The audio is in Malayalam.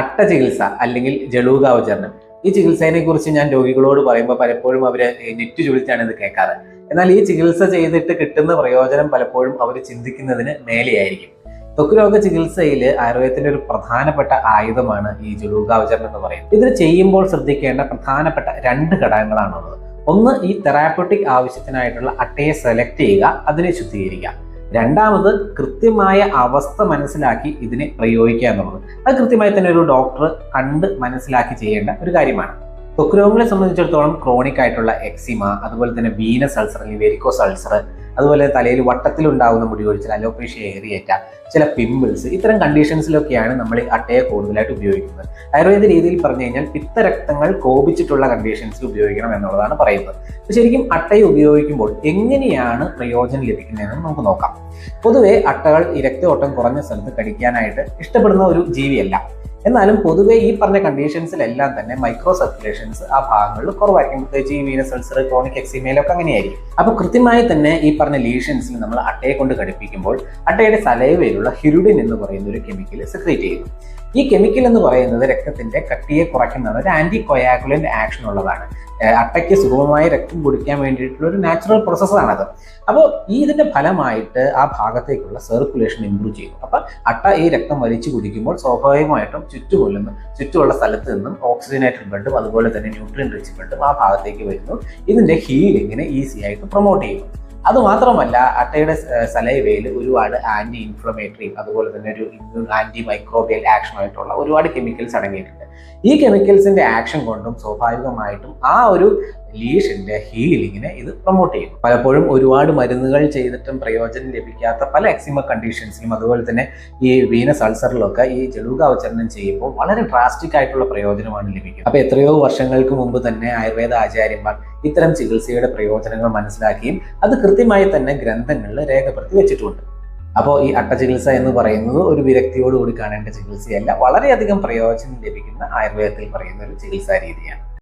അട്ട ചികിത്സ അല്ലെങ്കിൽ ജളൂകാവചരണം. ഈ ചികിത്സയെ കുറിച്ച് ഞാൻ രോഗികളോട് പറയുമ്പോൾ പലപ്പോഴും അവര് നെറ്റ് ചുളിച്ചാണ് ഇത് കേൾക്കാറ്. എന്നാൽ ഈ ചികിത്സ ചെയ്തിട്ട് കിട്ടുന്ന പ്രയോജനം പലപ്പോഴും അവർ ചിന്തിക്കുന്നതിന് മേലെയായിരിക്കും. ത്വക്ക് രോഗ ചികിത്സയിൽ ആയുർവേദത്തിന്റെ ഒരു പ്രധാനപ്പെട്ട ആയുധമാണ് ഈ ജളൂകാവചരണം എന്ന് പറയുന്നത്. ഇത് ചെയ്യുമ്പോൾ ശ്രദ്ധിക്കേണ്ട പ്രധാനപ്പെട്ട 2 ഘടകങ്ങളാണുള്ളത്. ഒന്ന്, ഈ തെറാപ്യൂട്ടിക് ആവശ്യത്തിനായിട്ടുള്ള അട്ടയെ സെലക്ട് ചെയ്യുക, അതിനെ ശുദ്ധീകരിക്കുക. രണ്ടാമത്, കൃത്യമായ അവസ്ഥ മനസ്സിലാക്കി ഇതിനെ പ്രയോഗിക്കുക എന്നുള്ളത്. അത് കൃത്യമായി തന്നെ ഒരു ഡോക്ടർ കണ്ട് മനസ്സിലാക്കി ചെയ്യേണ്ട ഒരു കാര്യമാണ്. ത്വക്ക് രോഗങ്ങളെ സംബന്ധിച്ചിടത്തോളം ക്രോണിക് ആയിട്ടുള്ള എക്സിമ, അതുപോലെ തന്നെ വീനസ് അൾസർ അല്ലെങ്കിൽ വെരിക്കോസ് അൾസർ, അതുപോലെ തലയിൽ വട്ടത്തിലുണ്ടാകുന്ന മുടി കൊഴിച്ചിൽ, അലോപേഷ്യ ഏറിയേറ്റ, ചില പിമ്പിൾസ്, ഇത്തരം കണ്ടീഷൻസിലൊക്കെയാണ് നമ്മൾ ഈ അട്ടയെ കൂടുതലായിട്ട് ഉപയോഗിക്കുന്നത്. ആയുർവേദ രീതിയിൽ പറഞ്ഞു കഴിഞ്ഞാൽ പിത്തരക്തങ്ങൾ കോപിച്ചിട്ടുള്ള കണ്ടീഷൻസിൽ ഉപയോഗിക്കണം എന്നുള്ളതാണ് പറയുന്നത്. ശരിക്കും അട്ടയെ ഉപയോഗിക്കുമ്പോൾ എങ്ങനെയാണ് പ്രയോജനം ലഭിക്കുന്നതെന്ന് നമുക്ക് നോക്കാം. പൊതുവെ അട്ടകൾ ഈ രക്തയോട്ടം കുറഞ്ഞ സ്ഥലത്ത് കടിക്കാനായിട്ട് ഇഷ്ടപ്പെടുന്ന ഒരു ജീവിയല്ല. എന്നാലും പൊതുവെ ഈ പറഞ്ഞ കണ്ടീഷൻസിലെല്ലാം തന്നെ മൈക്രോ സർക്കുലേഷൻസ് ആ ഭാഗങ്ങളിൽ കുറവായിരിക്കും. പ്രത്യേകിച്ച് ഈ വീനസ് അൾസർ, ക്രോണിക് എക്സിമയിലൊക്കെ അങ്ങനെയായിരിക്കും. അപ്പൊ കൃത്യമായി തന്നെ ഈ പറഞ്ഞ ലീഷൻസിൽ നമ്മൾ അട്ടയെ കൊണ്ട് കടിപ്പിക്കുമ്പോൾ അട്ടയുടെ സലൈവയിലുള്ള ഹിരുഡിൻ എന്ന് പറയുന്ന ഒരു കെമിക്കൽ സെക്രീറ്റ് ചെയ്യുന്നു. ഈ കെമിക്കൽ എന്ന് പറയുന്നത് രക്തത്തിന്റെ കട്ടിയെ കുറയ്ക്കുന്നതാണ്, ഒരു ആന്റി കൊയാഗുലന്റ് ആക്ഷൻ ഉള്ളതാണ്. അട്ടയ്ക്ക് സുഗമമായി രക്തം കുടിക്കാൻ വേണ്ടിയിട്ടുള്ള ഒരു നാച്ചുറൽ പ്രോസസ്സാണത്. അപ്പോൾ ഇതിന്റെ ഫലമായിട്ട് ആ ഭാഗത്തേക്കുള്ള സർക്കുലേഷൻ ഇംപ്രൂവ് ചെയ്യുന്നു. അപ്പൊ അട്ട ഈ രക്തം വലിച്ചു കുടിക്കുമ്പോൾ സ്വാഭാവികമായിട്ടും ചുറ്റുമുള്ള സ്ഥലത്ത് നിന്നും ഓക്സിജനേറ്റഡ് ബ്ലഡും അതുപോലെ തന്നെ ന്യൂട്രിയൻ റിച്ച് ബ്ലഡും ആ ഭാഗത്തേക്ക് വരുന്നു. ഇതിന്റെ ഹീലിങ്ങിനെ ഈസി ആയിട്ട് പ്രൊമോട്ട് ചെയ്യുന്നു. അതുമാത്രമല്ല, അട്ടയുടെ സലൈവയിൽ ഒരുപാട് ആന്റി ഇൻഫ്ലമേറ്ററി അതുപോലെ തന്നെ ഒരു ആന്റി മൈക്രോബിയൽ ആക്ഷനായിട്ടുള്ള ഒരുപാട് കെമിക്കൽസ് അടങ്ങിയിട്ടുണ്ട്. ഈ കെമിക്കൽസിന്റെ ആക്ഷൻ കൊണ്ടും സ്വാഭാവികമായിട്ടും ആ ഒരു ലീഷന്റെ ഹീലിങ്ങിനെ ഇത് പ്രൊമോട്ട് ചെയ്യും. പലപ്പോഴും ഒരുപാട് മരുന്നുകൾ ചെയ്തിട്ടും പ്രയോജനം ലഭിക്കാത്ത പല എക്സിമ കണ്ടീഷൻസിലും അതുപോലെ തന്നെ ഈ വീനസ് അൾസറിലൊക്കെ ഈ ജളൂകാവചരണം ചെയ്യുമ്പോൾ വളരെ ഡ്രാസ്റ്റിക് ആയിട്ടുള്ള പ്രയോജനമാണ് ലഭിക്കുന്നത്. അപ്പൊ എത്രയോ വർഷങ്ങൾക്ക് മുമ്പ് തന്നെ ആയുർവേദ ആചാര്യന്മാർ ഇത്തരം ചികിത്സയുടെ പ്രയോജനങ്ങൾ മനസ്സിലാക്കിയും അത് കൃത്യമായി തന്നെ ഗ്രന്ഥങ്ങളിൽ രേഖപ്പെടുത്തി വെച്ചിട്ടുണ്ട്. അപ്പോൾ ഈ അട്ട ചികിത്സ എന്ന് പറയുന്നത് ഒരു വിരക്തിയോടുകൂടി കാണേണ്ട ചികിത്സയല്ല, വളരെയധികം പ്രയോജനം ലഭിക്കുന്ന ആയുർവേദത്തിൽ പറയുന്ന ഒരു ചികിത്സാ രീതിയാണ്.